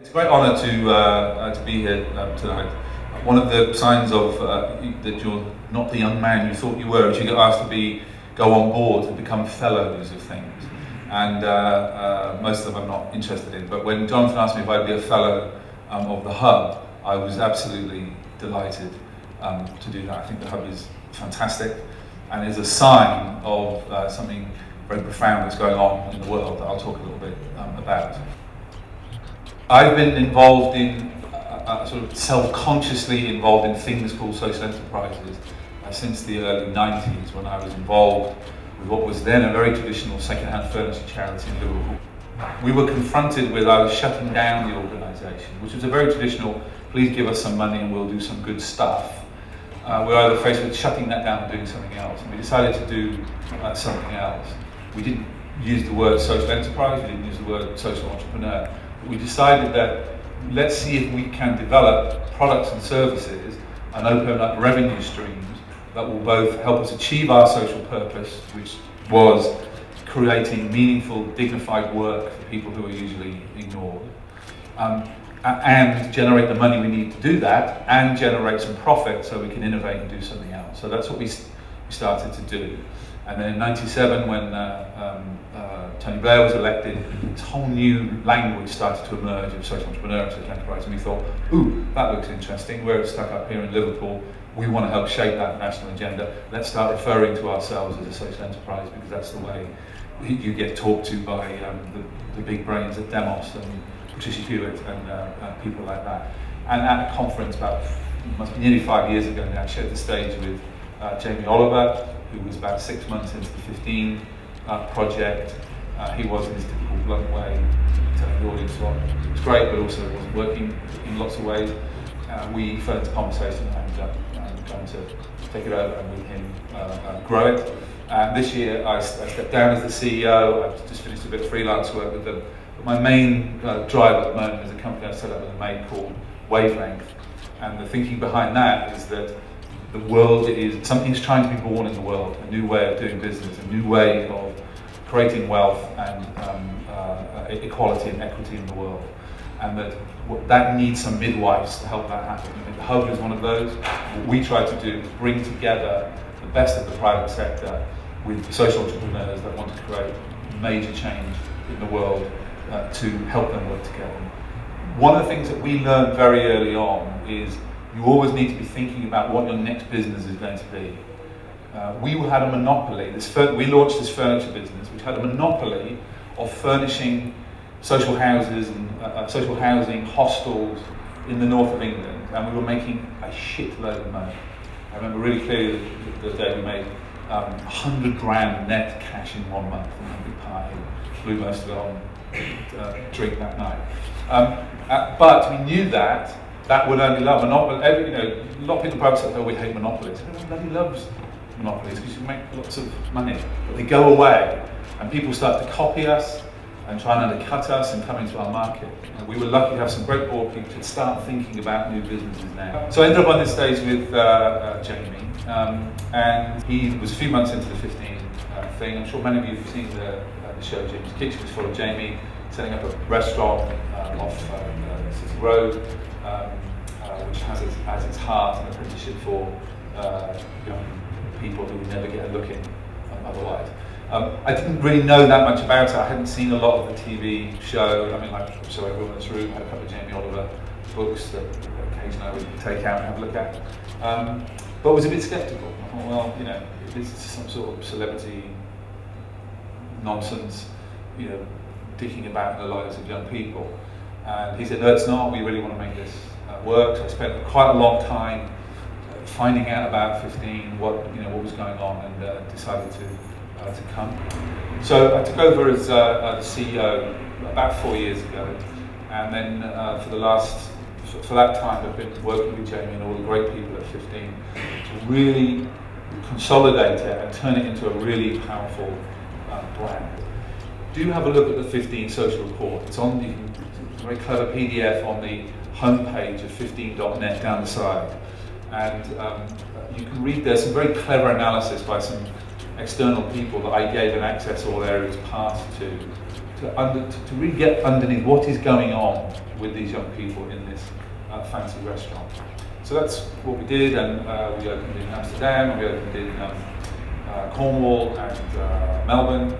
It's a great honour to be here tonight. One of the signs of that you're not the young man you thought you were is you get asked to go on board to become fellows of things, and most of them I'm not interested in. But when Jonathan asked me if I'd be a fellow of the Hub, I was absolutely delighted to do that. I think the Hub is fantastic and is a sign of something very profound that's going on in the world that I'll talk a little bit about. I've been involved in, sort of self-consciously involved in things called social enterprises since the early 90s, when I was involved with what was then a very traditional second-hand furniture charity in Liverpool. We were confronted with either shutting down the organisation, which was a very traditional, please give us some money and we'll do some good stuff. We were either faced with shutting that down and doing something else, and we decided to do something else. We didn't use the word social enterprise, we didn't use the word social entrepreneur. We decided that let's see if we can develop products and services and open up revenue streams that will both help us achieve our social purpose, which was creating meaningful, dignified work for people who are usually ignored, and generate the money we need to do that, and generate some profit so we can innovate and do something else. So that's what we started to do. And then in '97, when Tony Blair was elected, this whole new language started to emerge of social entrepreneur and social enterprise, and we thought, ooh, that looks interesting. We're stuck up here in Liverpool. We want to help shape that national agenda. Let's start referring to ourselves as a social enterprise, because that's the way you get talked to by the big brains at Demos and Patricia Hewitt and people like that. And at a conference must be nearly 5 years ago now, I shared the stage with Jamie Oliver, who was about 6 months into the 15 project. He was, in his typical blunt way, telling the audience what it was great, but also it wasn't working in lots of ways. We fell into conversation and ended up going to take it over and with him grow it. This year I stepped down as the CEO. I've just finished a bit of freelance work with them. But my main drive at the moment is a company I set up with a mate called Wavelength. And the thinking behind that is that the world something's trying to be born in the world, a new way of doing business, a new way of creating wealth and equality and equity in the world. And that needs some midwives to help that happen. I think the Hub is one of those. What we try to do is bring together the best of the private sector with social entrepreneurs that want to create major change in the world to help them work together. One of the things that we learned very early on is you always need to be thinking about what your next business is going to be. We had a monopoly. We launched this furniture business, which had a monopoly of furnishing social houses and social housing hostels in the north of England, and we were making a shitload of money. I remember really clearly the day we made 100 grand net cash in 1 month from a big party. Blew most of it on drink that night. But we knew that would only love monopoly. A lot of people perhaps say, "Oh, we hate monopolies." Everyone bloody loves monopolies because you make lots of money, but they go away, and people start to copy us and try and undercut us and come into our market. And we were lucky to have some great board people to start thinking about new businesses now. So I ended up on this stage with Jamie, and he was a few months into the 15 thing. I'm sure many of you have seen the show Jamie's Kitchen. It's full of Jamie setting up a restaurant off City Road, which has as its heart an apprenticeship for young people who would never get a look in otherwise. I didn't really know that much about it. I hadn't seen a lot of the TV show. I mean, like, so everyone in this room had a couple of Jamie Oliver books that occasionally I would take out and have a look at. But I was a bit sceptical. I thought, well, if this is some sort of celebrity nonsense, dicking about the lives of young people. And he said, no, it's not. We really want to make this work. So I spent quite a long time finding out about 15, what was going on, and decided to come. So I took over as the CEO about 4 years ago, and then for that time I've been working with Jamie and all the great people at 15 to really consolidate it and turn it into a really powerful brand. Do have a look at the 15 social report. It's on the very clever PDF on the homepage of 15.net down the side, and you can read there some very clever analysis by some external people that I gave an access all areas pass to to really get underneath what is going on with these young people in this fancy restaurant. So that's what we did, and we opened in Amsterdam, we opened in Cornwall and Melbourne.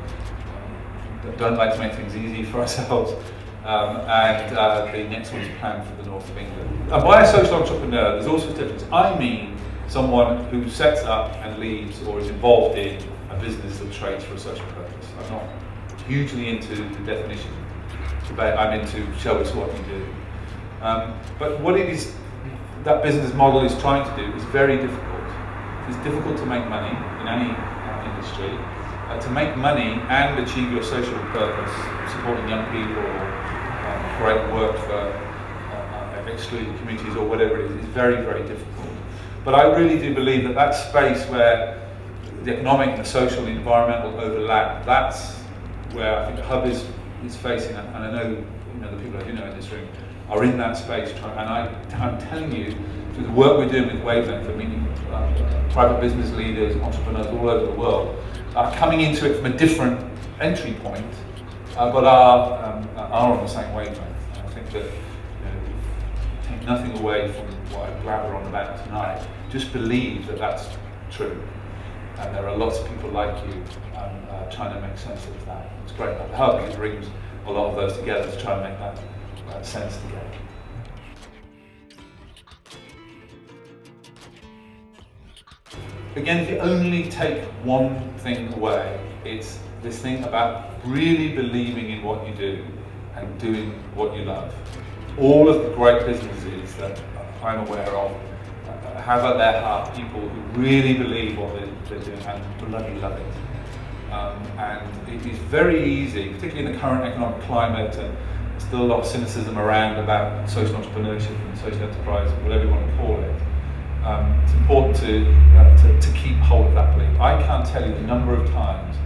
Don't like to make things easy for ourselves. And the next one's planned for the north of England. And by a social entrepreneur, there's also a difference. I mean someone who sets up and leads or is involved in a business that trades for a social purpose. I'm not hugely into the definition debate. I'm into show us what you do. But what it is that business model is trying to do is very difficult. It's difficult to make money in any industry. To make money and achieve your social purpose, supporting young people or create work for excluded communities or whatever it is very, very difficult. But I really do believe that that space where the economic and the social and the environmental overlap, that's where I think the hub is facing, and I know, the people I do know in this room are in that space, and I'm telling you, through the work we're doing with Wavelength, for meeting private business leaders, entrepreneurs all over the world, coming into it from a different entry point, but are on the same wavelength. And I think that take nothing away from what I blabber on about tonight. Just believe that that's true, and there are lots of people like you trying to make sense of that. It's great about the hub because it brings a lot of those together to try and make that sense together. Again, if you only take one thing away, it's this thing about really believing in what you do and doing what you love. All of the great businesses that I'm aware of have at their heart people who really believe what they're doing and bloody love it. And it is very easy, particularly in the current economic climate, and there's still a lot of cynicism around about social entrepreneurship and social enterprise, whatever you want to call it. It's important to keep hold of that belief. I can't tell you the number of times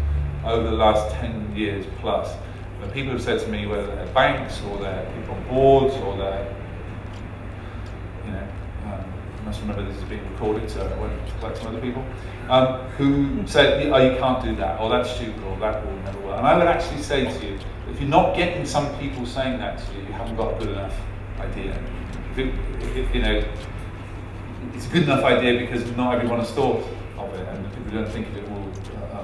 over the last 10 years plus when people have said to me, whether they're banks or they're people on boards or they're, I must remember this is being recorded, so I won't collect some other people, who said, oh, you can't do that, or that's stupid, or that will never work. And I would actually say to you, if you're not getting some people saying that to you, you haven't got a good enough idea. It's a good enough idea because not everyone has thought of it, and the people who don't think of it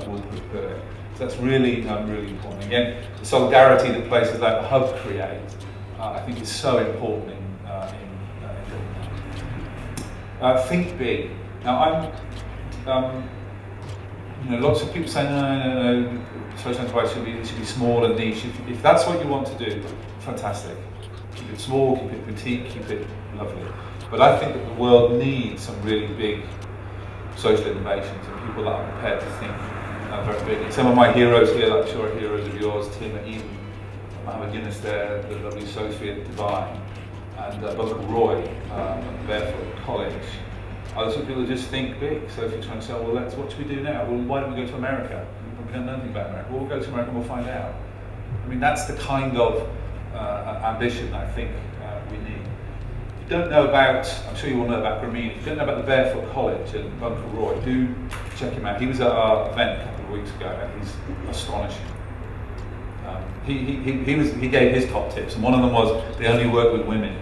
will put it. So that's really, really important. Again, the solidarity that places like the hub create, I think, is so important in think big. Now, lots of people say no, social enterprise should be small and niche. If that's what you want to do, fantastic. Keep it small, keep it boutique, keep it lovely. But I think that the world needs some really big social innovations and people that are prepared to think very big. And some of my heroes here, I'm sure are heroes of yours, Tim at Eden, Mohammed Yunus there, the lovely Sophie at Divine, and Bunker Roy at Barefoot College. Other sort of people just think big. So if you're trying to say, well, what should we do now? Well, why don't we go to America? We don't know anything about America. Well, we'll go to America and we'll find out. I mean, that's the kind of ambition I think we need. If you don't know about, I'm sure you all know about Grameen, if you don't know about the Barefoot College and Bunker Roy, do check him out. He was at our event a couple of weeks ago and he's astonishing. He gave his top tips, and one of them was they only work with women.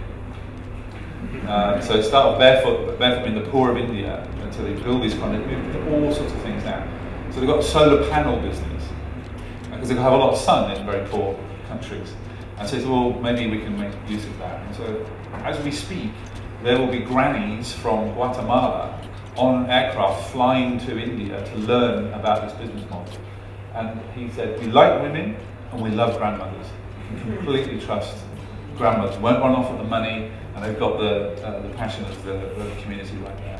So start off barefoot being the poor of India until they build these kind of all sorts of things now. So they've got a solar panel business because they have a lot of sun in very poor countries. And so well, maybe we can make use of that. And so as we speak, there will be grannies from Guatemala on an aircraft flying to India to learn about this business model. And he said, we like women and we love grandmothers. You can completely trust grandmothers. Won't run off with the money, and they've got the passion of the community right now.